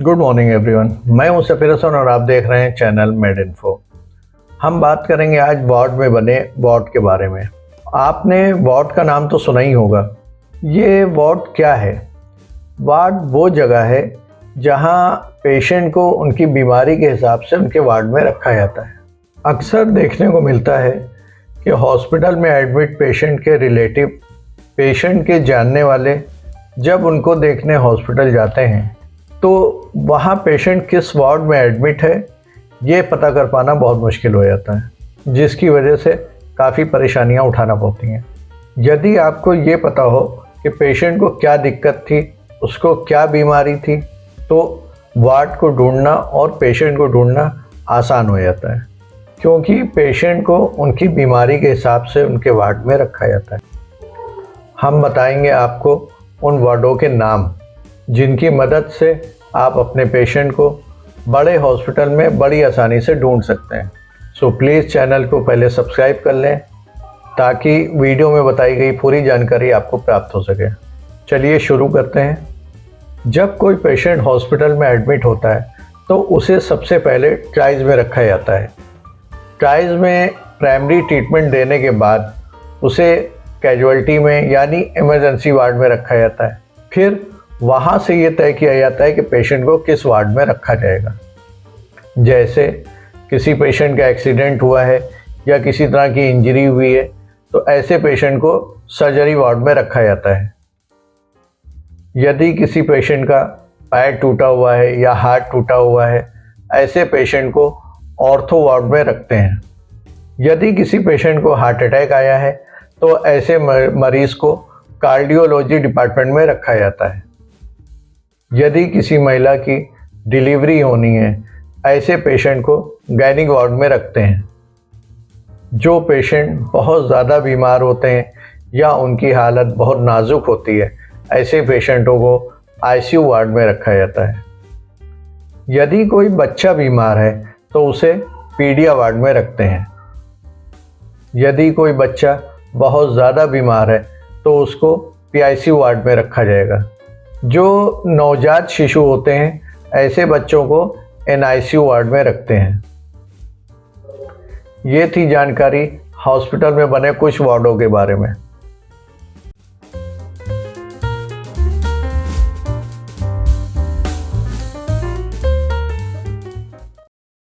Good morning everyone, मैं हूं सफीर हसन और आप देख रहे हैं चैनल मेड इन्फो। हम बात करेंगे आज वार्ड में बने वार्ड के बारे में। आपने वार्ड का नाम तो सुना ही होगा। ये वार्ड क्या है? वार्ड वो जगह है जहां पेशेंट को उनकी बीमारी के हिसाब से उनके वार्ड में रखा जाता है। अक्सर देखने को मिलता है कि हॉस्पिटल में एडमिट पेशेंट के रिलेटिव, पेशेंट के जानने वाले जब उनको देखने हॉस्पिटल जाते हैं तो वहाँ पेशेंट किस वार्ड में एडमिट है ये पता कर पाना बहुत मुश्किल हो जाता है, जिसकी वजह से काफ़ी परेशानियाँ उठाना पड़ती हैं। यदि आपको ये पता हो कि पेशेंट को क्या दिक्कत थी, उसको क्या बीमारी थी, तो वार्ड को ढूंढना और पेशेंट को ढूंढना आसान हो जाता है, क्योंकि पेशेंट को उनकी बीमारी के हिसाब से उनके वार्ड में रखा जाता है। हम बताएंगे आपको उन वार्डों के नाम जिनकी मदद से आप अपने पेशेंट को बड़े हॉस्पिटल में बड़ी आसानी से ढूंढ सकते हैं। सो प्लीज़ चैनल को पहले सब्सक्राइब कर लें ताकि वीडियो में बताई गई पूरी जानकारी आपको प्राप्त हो सके। चलिए शुरू करते हैं। जब कोई पेशेंट हॉस्पिटल में एडमिट होता है तो उसे सबसे पहले ट्राइज में रखा जाता है। ट्राइज में प्राइमरी ट्रीटमेंट देने के बाद उसे कैजुअल्टी में यानी इमरजेंसी वार्ड में रखा जाता है। फिर वहाँ से ये तय किया जाता है कि पेशेंट को किस वार्ड में रखा जाएगा। जैसे किसी पेशेंट का एक्सीडेंट हुआ है या किसी तरह की इंजरी हुई है तो ऐसे पेशेंट को सर्जरी वार्ड में रखा जाता है। यदि किसी पेशेंट का पैर टूटा हुआ है या हाथ टूटा हुआ है, ऐसे पेशेंट को ऑर्थो वार्ड में रखते हैं। यदि किसी पेशेंट को हार्ट अटैक आया है तो ऐसे मरीज़ को कार्डियोलॉजी डिपार्टमेंट में रखा जाता है। यदि किसी महिला की डिलीवरी होनी है, ऐसे पेशेंट को गायनिक वार्ड में रखते हैं। जो पेशेंट बहुत ज़्यादा बीमार होते हैं या उनकी हालत बहुत नाजुक होती है, ऐसे पेशेंटों को आईसीयू वार्ड में रखा जाता है। यदि कोई बच्चा बीमार है तो उसे पीडिया वार्ड में रखते हैं। यदि कोई बच्चा बहुत ज़्यादा बीमार है तो उसको पीआईसीयू वार्ड में रखा जाएगा। जो नवजात शिशु होते हैं, ऐसे बच्चों को एनआईसीयू वार्ड में रखते हैं। ये थी जानकारी हॉस्पिटल में बने कुछ वार्डों के बारे में।